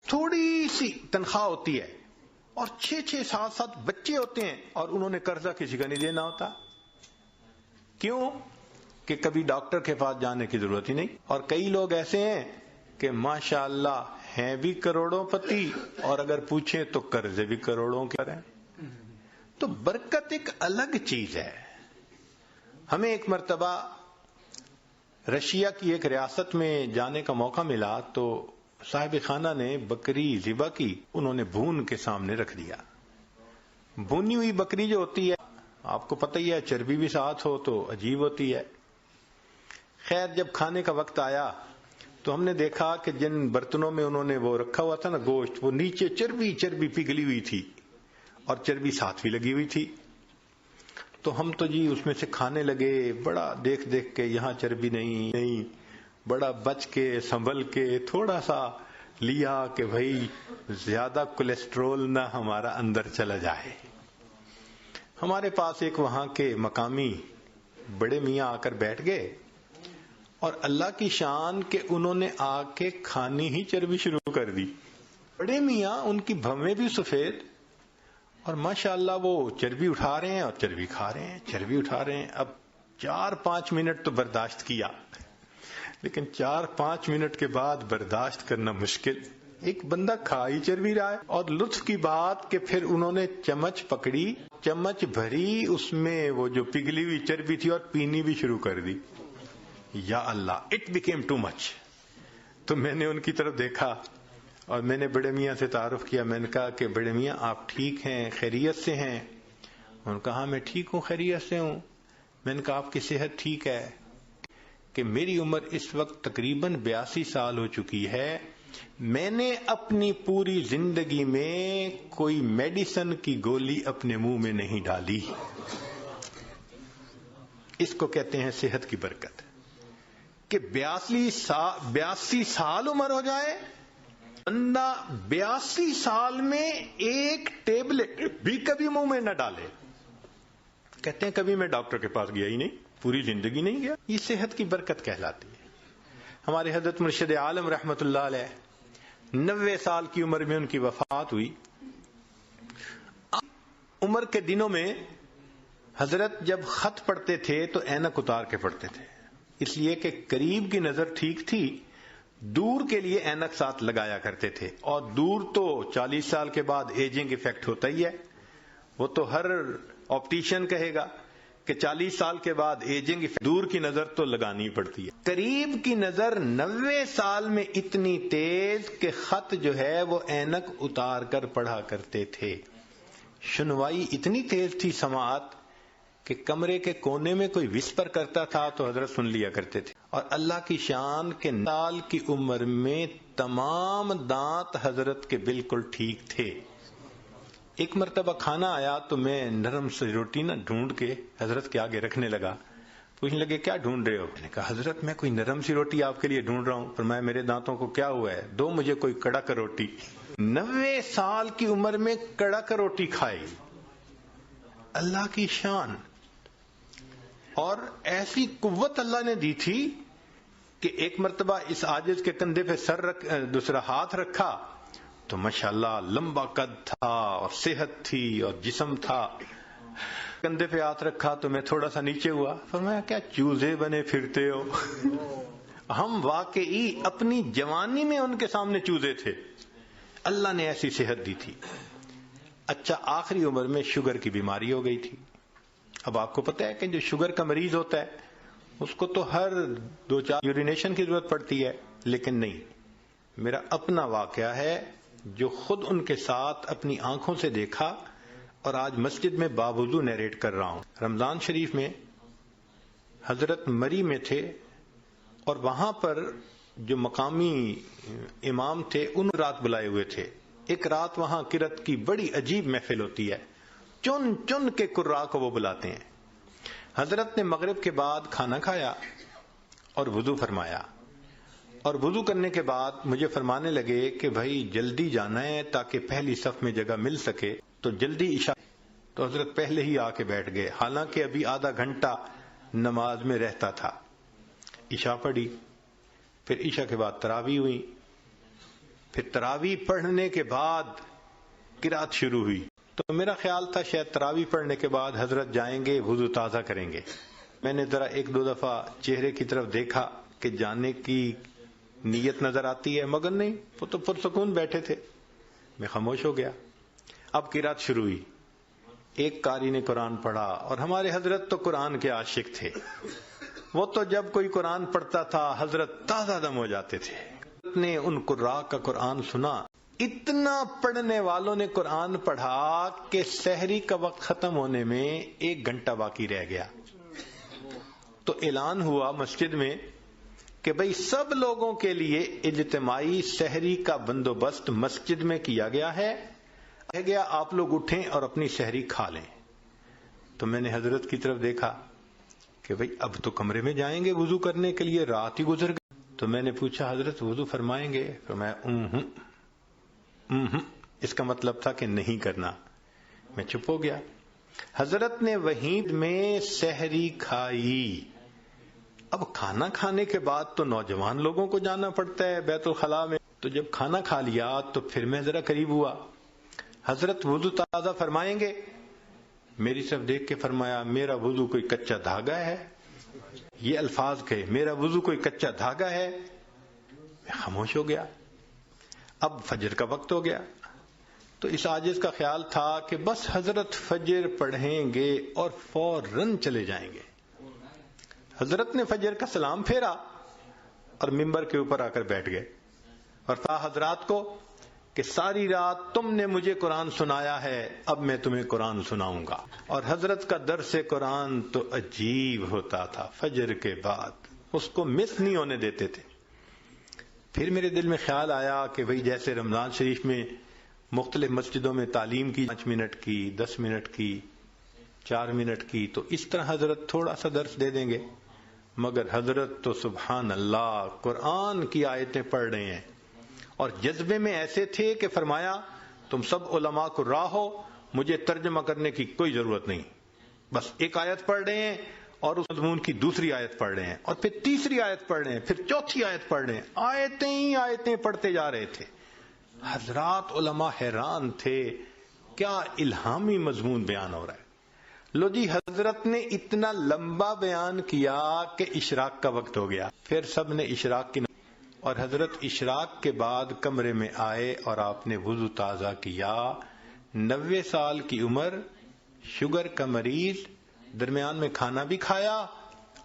تھوڑی سی تنخواہ ہوتی ہے اور 6 7 بچے ہوتے ہیں اور انہوں نے قرضہ کسی کا نہیں دینا ہوتا. کیوں؟ کہ کبھی ڈاکٹر کے پاس جانے کی ضرورت ہی نہیں. اور کئی لوگ ایسے ہیں کہ ماشاء اللہ ہیں بھی کروڑوں پتی اور اگر پوچھیں تو قرضے بھی کروڑوں کے ہیں. تو برکت ایک الگ چیز ہے. ہمیں ایک مرتبہ رشیا کی ایک ریاست میں جانے کا موقع ملا تو صاحب خانہ نے بکری ذبح کی. انہوں نے بھون کے سامنے رکھ دیا. بھونی ہوئی بکری جو ہوتی ہے آپ کو پتہ ہی ہے چربی بھی ساتھ ہو تو عجیب ہوتی ہے. خیر جب کھانے کا وقت آیا تو ہم نے دیکھا کہ جن برتنوں میں انہوں نے وہ رکھا ہوا تھا نا گوشت، وہ نیچے چربی پگھلی ہوئی تھی اور چربی ساتھ بھی لگی ہوئی تھی. تو ہم تو جی اس میں سے کھانے لگے، بڑا دیکھ کے یہاں چربی نہیں، بڑا بچ کے سنبھل کے تھوڑا سا لیا کہ بھائی زیادہ کولیسٹرول نہ ہمارا اندر چلا جائے. ہمارے پاس ایک وہاں کے مقامی بڑے میاں آ کر بیٹھ گئے اور اللہ کی شان کہ انہوں نے آ کے کھانی ہی چربی شروع کر دی. بڑے میاں ان کی بھویں بھی سفید اور ماشاءاللہ وہ چربی اٹھا رہے ہیں اور چربی کھا رہے ہیں، چربی اٹھا رہے ہیں. اب 4-5 منٹ تو برداشت کیا، لیکن 4-5 منٹ کے بعد برداشت کرنا مشکل. ایک بندہ کھا ہی چربی رہا ہے. اور لطف کی بات کہ پھر انہوں نے چمچ پکڑی، چمچ بھری، اس میں وہ جو پگھلی ہوئی چربی تھی اور پینی بھی شروع کر دی. یا اللہ، اٹ بیکیم ٹو مچ. تو میں نے ان کی طرف دیکھا اور میں نے بڑے میاں سے تعارف کیا. میں نے کہا کہ بڑے میاں آپ ٹھیک ہیں، خیریت سے ہیں؟ انہوں نے کہا میں ٹھیک ہوں، خیریت سے ہوں. میں نے کہا آپ کی صحت ٹھیک ہے؟ کہ میری عمر اس وقت تقریباً 82 سال ہو چکی ہے. میں نے اپنی پوری زندگی میں کوئی میڈیسن کی گولی اپنے منہ میں نہیں ڈالی. اس کو کہتے ہیں صحت کی برکت. کہ 82 سال عمر ہو جائے، بندہ 82 سال میں ایک ٹیبلٹ بھی کبھی منہ میں نہ ڈالے. کہتے ہیں کبھی میں ڈاکٹر کے پاس گیا ہی نہیں، پوری زندگی نہیں گیا. یہ صحت کی برکت کہلاتی ہے. ہمارے حضرت مرشد عالم رحمت اللہ علیہ 90 سال کی عمر میں ان کی وفات ہوئی. عمر کے دنوں میں حضرت جب خط پڑھتے تھے تو اینک اتار کے پڑھتے تھے، اس لیے کہ قریب کی نظر ٹھیک تھی، دور کے لیے اینک ساتھ لگایا کرتے تھے. اور دور تو 40 سال کے بعد ایجنگ ایفیکٹ ہوتا ہی ہے. وہ تو ہر آپٹیشین کہے گا کہ 40 سال کے بعد ایجنگ ایفیکٹ، دور کی نظر تو لگانی پڑتی ہے. قریب کی نظر 90 سال میں اتنی تیز کہ خط جو ہے وہ اینک اتار کر پڑھا کرتے تھے. سنوائی اتنی تیز تھی سماعت کہ کمرے کے کونے میں کوئی وسپر کرتا تھا تو حضرت سن لیا کرتے تھے. اور اللہ کی شان کے سال کی عمر میں تمام دانت حضرت کے بالکل ٹھیک تھے. ایک مرتبہ کھانا آیا تو میں نرم سی روٹی نہ ڈھونڈ کے حضرت کے آگے رکھنے لگا. پوچھنے لگے کیا ڈھونڈ رہے ہو؟ میں نے کہا حضرت میں کوئی نرم سی روٹی آپ کے لیے ڈھونڈ رہا ہوں. فرمایا میرے دانتوں کو کیا ہوا ہے؟ دو مجھے کوئی کڑک روٹی. 90 سال کی عمر میں کڑک روٹی کھائی. اللہ کی شان. اور ایسی قوت اللہ نے دی تھی کہ ایک مرتبہ اس عاجز کے کندھے پہ دوسرا ہاتھ رکھا تو ماشاءاللہ لمبا قد تھا اور صحت تھی اور جسم تھا. کندھے پہ ہاتھ رکھا تو میں تھوڑا سا نیچے ہوا. فرمایا کیا چوزے بنے پھرتے ہو؟ ہم واقعی اپنی جوانی میں ان کے سامنے چوزے تھے. اللہ نے ایسی صحت دی تھی. اچھا آخری عمر میں شوگر کی بیماری ہو گئی تھی. اب آپ کو پتہ ہے کہ جو شوگر کا مریض ہوتا ہے اس کو تو ہر 2-4 یورینیشن کی ضرورت پڑتی ہے، لیکن نہیں. میرا اپنا واقعہ ہے جو خود ان کے ساتھ اپنی آنکھوں سے دیکھا اور آج مسجد میں باوضو نیریٹ کر رہا ہوں. رمضان شریف میں حضرت مری میں تھے اور وہاں پر جو مقامی امام تھے ان رات بلائے ہوئے تھے. ایک رات وہاں قرات کی بڑی عجیب محفل ہوتی ہے، چن چن کے قراء کو وہ بلاتے ہیں. حضرت نے مغرب کے بعد کھانا کھایا اور وضو فرمایا اور وضو کرنے کے بعد مجھے فرمانے لگے کہ بھائی جلدی جانا ہے تاکہ پہلی صف میں جگہ مل سکے تو جلدی عشاء. تو حضرت پہلے ہی آ کے بیٹھ گئے، حالانکہ ابھی آدھا گھنٹہ نماز میں رہتا تھا. عشاء پڑھی، پھر عشاء کے بعد تراویح ہوئی، پھر تراویح پڑھنے کے بعد قرات شروع ہوئی. تو میرا خیال تھا شاید تراویح پڑھنے کے بعد حضرت جائیں گے وضو تازہ کریں گے. میں نے ذرا ایک دو دفعہ چہرے کی طرف دیکھا کہ جانے کی نیت نظر آتی ہے، مگر نہیں، وہ تو پرسکون بیٹھے تھے. میں خاموش ہو گیا. اب قرات شروع ہوئی. ایک قاری نے قرآن پڑھا، اور ہمارے حضرت تو قرآن کے عاشق تھے. وہ تو جب کوئی قرآن پڑھتا تھا حضرت تازہ دم ہو جاتے تھے. حضرت نے ان قراء کا قرآن سنا. اتنا پڑھنے والوں نے قرآن پڑھا کہ سحری کا وقت ختم ہونے میں 1 گھنٹہ باقی رہ گیا. تو اعلان ہوا مسجد میں کہ بھئی سب لوگوں کے لیے اجتماعی سحری کا بندوبست مسجد میں کیا گیا ہے. کہا گیا آپ لوگ اٹھیں اور اپنی سحری کھا لیں. تو میں نے حضرت کی طرف دیکھا کہ بھئی اب تو کمرے میں جائیں گے وضو کرنے کے لیے، رات ہی گزر گئی. تو میں نے پوچھا حضرت وضو فرمائیں گے؟ فرمایا اس کا مطلب تھا کہ نہیں کرنا. میں چپ ہو گیا. حضرت نے وہیں میں سحری کھائی. اب کھانا کھانے کے بعد تو نوجوان لوگوں کو جانا پڑتا ہے بیت الخلاء میں. تو جب کھانا کھا لیا تو پھر میں ذرا قریب ہوا. حضرت وضو تازہ فرمائیں گے؟ میری طرف دیکھ کے فرمایا میرا وضو کوئی کچا دھاگا ہے. یہ الفاظ کہے میرا وضو کوئی کچا دھاگا ہے. میں خاموش ہو گیا. اب فجر کا وقت ہو گیا. تو اس عاجز کا خیال تھا کہ بس حضرت فجر پڑھیں گے اور فوراً چلے جائیں گے. حضرت نے فجر کا سلام پھیرا اور ممبر کے اوپر آ کر بیٹھ گئے اور کہا حضرات کو کہ ساری رات تم نے مجھے قرآن سنایا ہے، اب میں تمہیں قرآن سناؤں گا. اور حضرت کا درس قرآن تو عجیب ہوتا تھا. فجر کے بعد اس کو مس نہیں ہونے دیتے تھے. پھر میرے دل میں خیال آیا کہ بھئی جیسے رمضان شریف میں مختلف مسجدوں میں تعلیم کی 5 منٹ کی، 10 منٹ کی، 4 منٹ کی، تو اس طرح حضرت تھوڑا سا درس دے دیں گے. مگر حضرت تو سبحان اللہ قرآن کی آیتیں پڑھ رہے ہیں اور جذبے میں ایسے تھے کہ فرمایا تم سب علماء کو راہ ہو، مجھے ترجمہ کرنے کی کوئی ضرورت نہیں. بس ایک آیت پڑھ رہے ہیں اور اس مضمون کی دوسری آیت پڑھ رہے ہیں اور پھر تیسری آیت پڑھ رہے ہیں، پھر چوتھی آیت پڑھ رہے ہیں. آیتیں ہی آیتیں پڑھتے جا رہے تھے. حضرات علماء حیران تھے کیا الہامی مضمون بیان ہو رہا ہے. لو جی حضرت نے اتنا لمبا بیان کیا کہ اشراق کا وقت ہو گیا. پھر سب نے اشراق کی اور حضرت اشراق کے بعد کمرے میں آئے اور آپ نے وضو تازہ کیا. 90 سال کی عمر، شوگر کا مریض، درمیان میں کھانا بھی کھایا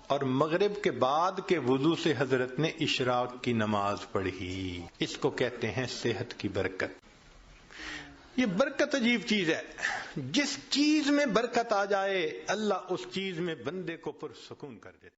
اور مغرب کے بعد کے وضو سے حضرت نے اشراق کی نماز پڑھی. اس کو کہتے ہیں صحت کی برکت. یہ برکت عجیب چیز ہے. جس چیز میں برکت آ جائے اللہ اس چیز میں بندے کو پرسکون کر دیتا.